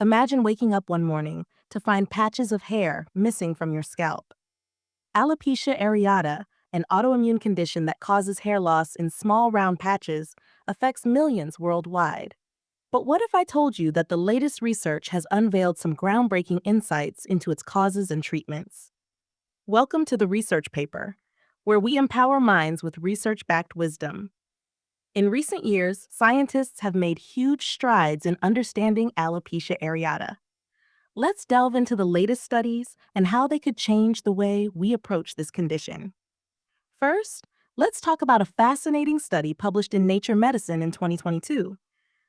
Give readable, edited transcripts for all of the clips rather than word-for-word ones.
Imagine waking up one morning to find patches of hair missing from your scalp. Alopecia areata, an autoimmune condition that causes hair loss in small round patches, affects millions worldwide. But what if I told you that the latest research has unveiled some groundbreaking insights into its causes and treatments? Welcome to the research paper, where we empower minds with research-backed wisdom. In recent years, scientists have made huge strides in understanding alopecia areata. Let's delve into the latest studies and how they could change the way we approach this condition. First, let's talk about a fascinating study published in Nature Medicine in 2022.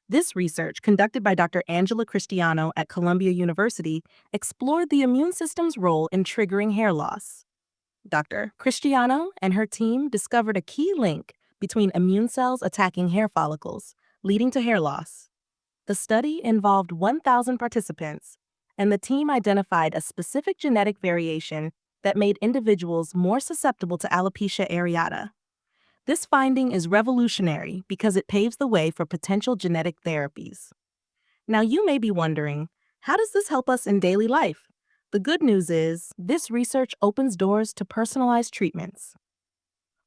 This research, conducted by Dr. Angela Cristiano at Columbia University, explored the immune system's role in triggering hair loss. Dr. Cristiano and her team discovered a key link between immune cells attacking hair follicles, leading to hair loss. The study involved 1,000 participants, and the team identified a specific genetic variation that made individuals more susceptible to alopecia areata. This finding is revolutionary because it paves the way for potential genetic therapies. Now, you may be wondering, how does this help us in daily life? The good news is, this research opens doors to personalized treatments.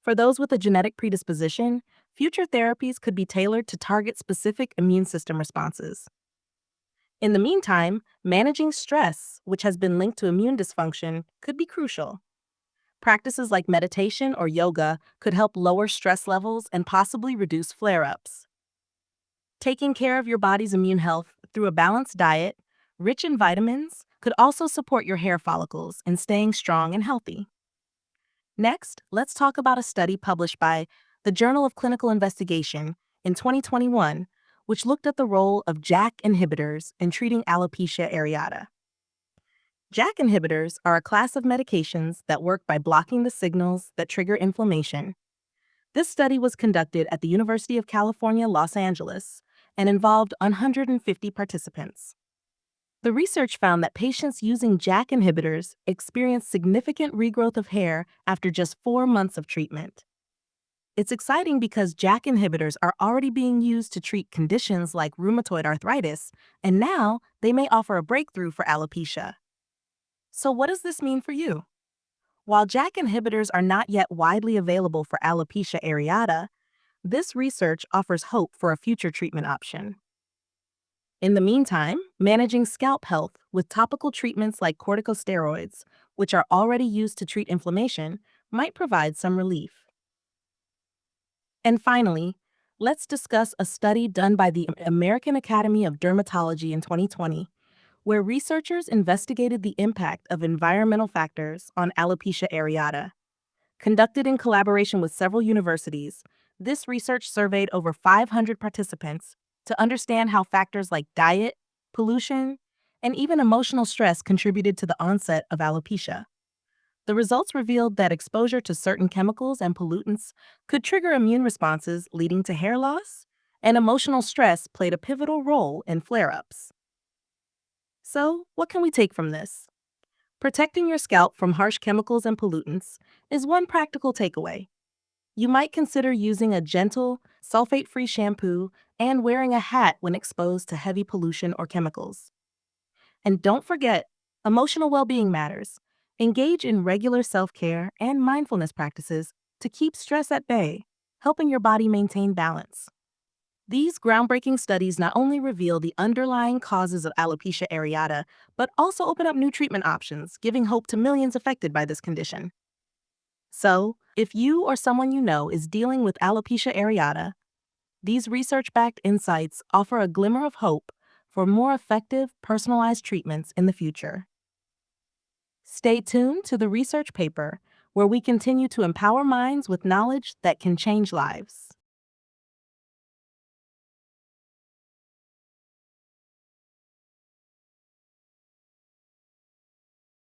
For those with a genetic predisposition, future therapies could be tailored to target specific immune system responses. In the meantime, managing stress, which has been linked to immune dysfunction, could be crucial. Practices like meditation or yoga could help lower stress levels and possibly reduce flare-ups. Taking care of your body's immune health through a balanced diet, rich in vitamins, could also support your hair follicles in staying strong and healthy. Next, let's talk about a study published by the Journal of Clinical Investigation in 2021, which looked at the role of JAK inhibitors in treating alopecia areata. JAK inhibitors are a class of medications that work by blocking the signals that trigger inflammation. This study was conducted at the University of California, Los Angeles, and involved 150 participants. The research found that patients using JAK inhibitors experienced significant regrowth of hair after just 4 months of treatment. It's exciting because JAK inhibitors are already being used to treat conditions like rheumatoid arthritis, and now they may offer a breakthrough for alopecia. So what does this mean for you? While JAK inhibitors are not yet widely available for alopecia areata, this research offers hope for a future treatment option. In the meantime, managing scalp health with topical treatments like corticosteroids, which are already used to treat inflammation, might provide some relief. And finally, let's discuss a study done by the American Academy of Dermatology in 2020, where researchers investigated the impact of environmental factors on alopecia areata. Conducted in collaboration with several universities, this research surveyed over 500 participants to understand how factors like diet, pollution, and even emotional stress contributed to the onset of alopecia. The results revealed that exposure to certain chemicals and pollutants could trigger immune responses leading to hair loss, and emotional stress played a pivotal role in flare-ups. So, what can we take from this? Protecting your scalp from harsh chemicals and pollutants is one practical takeaway. You might consider using a gentle, sulfate-free shampoo and wearing a hat when exposed to heavy pollution or chemicals. And don't forget, emotional well-being matters. Engage in regular self-care and mindfulness practices to keep stress at bay, helping your body maintain balance. These groundbreaking studies not only reveal the underlying causes of alopecia areata, but also open up new treatment options, giving hope to millions affected by this condition. So, if you or someone you know is dealing with alopecia areata, these research-backed insights offer a glimmer of hope for more effective, personalized treatments in the future. Stay tuned to the research paper, where we continue to empower minds with knowledge that can change lives.